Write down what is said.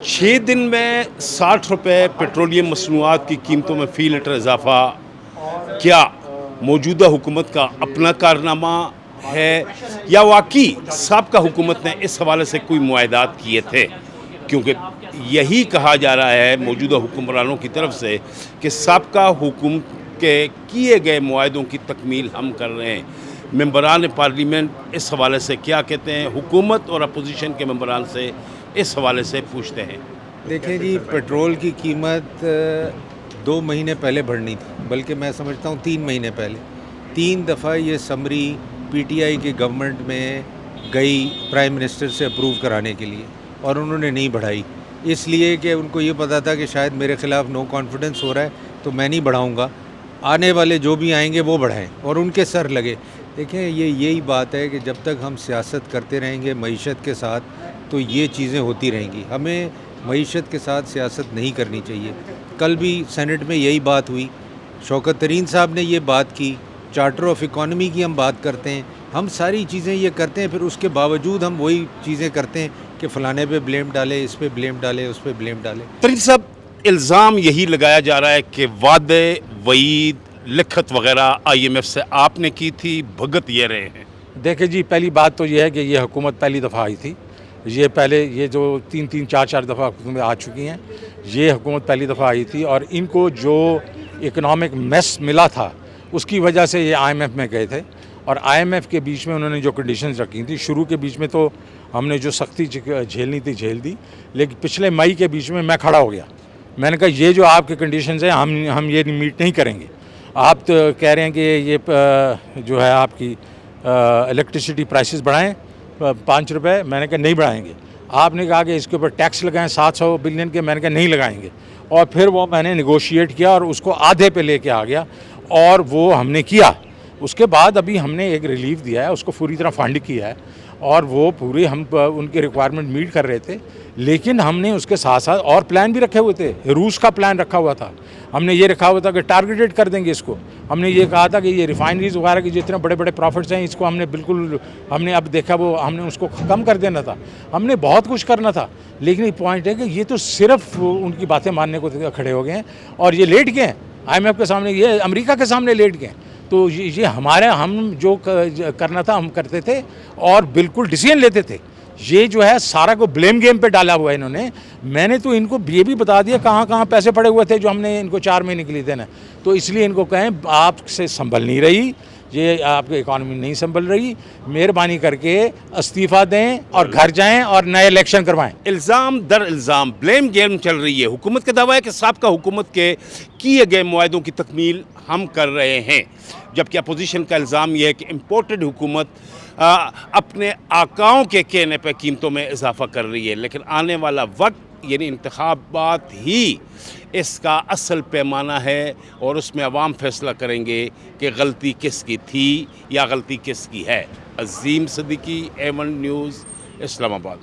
6 दिन में 60 रुपये पेट्रोलियम मसनूआत की कीमतों में फ़ी लीटर इजाफ़ा क्या मौजूदा हुकूमत का अपना कारनामा है या वाकई साबका हुकूमत ने इस हवाले से कोई मुआहदात किए थे? क्योंकि यही कहा जा रहा है मौजूदा हुक्मरानों की तरफ से कि साबका हुकूमत के किए गए मुआहदों की तकमील हम कर रहे हैं। मेंबरान पार्लियामेंट इस हवाले से क्या कहते हैं? हुकूमत और अपोजिशन के मेंबरान से इस हवाले से पूछते हैं। देखिए जी, पेट्रोल की कीमत 2 महीने पहले बढ़नी थी, बल्कि मैं समझता हूँ 3 महीने पहले 3 दफ़ा ये समरी पीटीआई की गवर्नमेंट में गई प्राइम मिनिस्टर से अप्रूव कराने के लिए, और उन्होंने नहीं बढ़ाई, इसलिए कि उनको ये पता था कि शायद मेरे ख़िलाफ़ नो कॉन्फिडेंस हो रहा है, तो मैं नहीं बढ़ाऊँगा, आने वाले जो भी आएंगे वो बढ़ाएं और उनके सर लगे। देखें, यही बात है कि जब तक हम सियासत करते रहेंगे मईशत के साथ, तो ये चीज़ें होती रहेंगी। हमें मईशत के साथ सियासत नहीं करनी चाहिए। कल भी सेनेट में यही बात हुई, शौकत तरीन साहब ने ये बात की, चार्टर ऑफ इकॉनमी की हम बात करते हैं, हम सारी चीज़ें ये करते हैं, फिर उसके बावजूद हम वही चीज़ें करते हैं कि फ़लाने पे ब्लेम डाले, इस पे ब्लेम डाले, उस पे ब्लेम डाले। तरीन साहब, इल्ज़ाम यही लगाया जा रहा है कि वादे वईद लिखत वगैरह IMF से आपने की थी, भुगत ये रहे हैं। देखिए जी, पहली बात तो ये है कि ये हुकूमत पहली दफ़ा आई थी। ये पहले ये जो 3-3 4-4 दफ़ा हुकूमतें आ चुकी हैं, ये हुकूमत पहली दफ़ा आई थी, और इनको जो इकनॉमिक मेस मिला था उसकी वजह से ये IMF में गए थे, और IMF के बीच में उन्होंने जो कंडीशंस रखी थी, शुरू के बीच में तो हमने जो सख्ती झेलनी थी झेल दी, लेकिन पिछले मई के बीच में मैं खड़ा हो गया। मैंने कहा ये जो आपके कंडीशंस हैं हम ये मीट नहीं करेंगे। आप तो कह रहे हैं कि ये जो है आपकी इलेक्ट्रिसिटी प्राइसेस बढ़ाएं 5 रुपये, मैंने कहा नहीं बढ़ाएंगे। आपने कहा कि इसके ऊपर टैक्स लगाएं 700 बिलियन के, मैंने कहा नहीं लगाएंगे। और फिर वो मैंने नेगोशिएट किया और उसको आधे पे लेके आ गया, और वो हमने किया। उसके बाद अभी हमने एक रिलीफ दिया है, उसको पूरी तरह फंड किया है, और वो पूरे हम उनके रिक्वायरमेंट मीट कर रहे थे, लेकिन हमने उसके साथ साथ और प्लान भी रखे हुए थे। रूस का प्लान रखा हुआ था, हमने ये रखा हुआ था कि टारगेटेड कर देंगे इसको। हमने ये कहा था कि ये रिफाइनरीज वगैरह के जितने बड़े बड़े प्रॉफिट्स हैं, इसको हमने बिल्कुल, हमने अब देखा वो हमने उसको कम कर देना था, हमने बहुत कुछ करना था। लेकिन ये पॉइंट है कि ये तो सिर्फ उनकी बातें मानने को खड़े हो गए हैं, और ये लेट गए हैं IMF के सामने, ये अमेरिका के सामने लेट गए। तो ये हमारे, हम जो करना था हम करते थे और बिल्कुल डिसीजन लेते थे। ये जो है सारा को ब्लेम गेम पे डाला हुआ है इन्होंने। मैंने तो इनको ये भी बता दिया कहाँ कहाँ पैसे पड़े हुए थे जो हमने इनको 4 महीने के लिए देना। तो इसलिए इनको कहें आपसे संभल नहीं रही, ये आपकी इकॉनमी नहीं संभल रही, मेहरबानी करके इस्तीफ़ा दें और घर जाएं और नए इलेक्शन करवाएं। इल्ज़ाम दर इल्ज़ाम, ब्लेम गेम चल रही है। हुकूमत का दावा है कि साबका हुकूमत के किए गए मुआहदों की तकमील हम कर रहे हैं, जबकि अपोजिशन का इल्ज़ाम यह है कि इम्पोर्टेड हुकूमत अपने आकाओं के कहने पर कीमतों में इजाफ़ा कर रही है। लेकिन आने वाला वक्त यानी इंतखाबात ही इसका असल पैमाना है, और उसमें अवाम फैसला करेंगे कि गलती किसकी थी या गलती किसकी है। अज़ीम सिद्दीकी, A1 न्यूज़, इस्लामाबाद।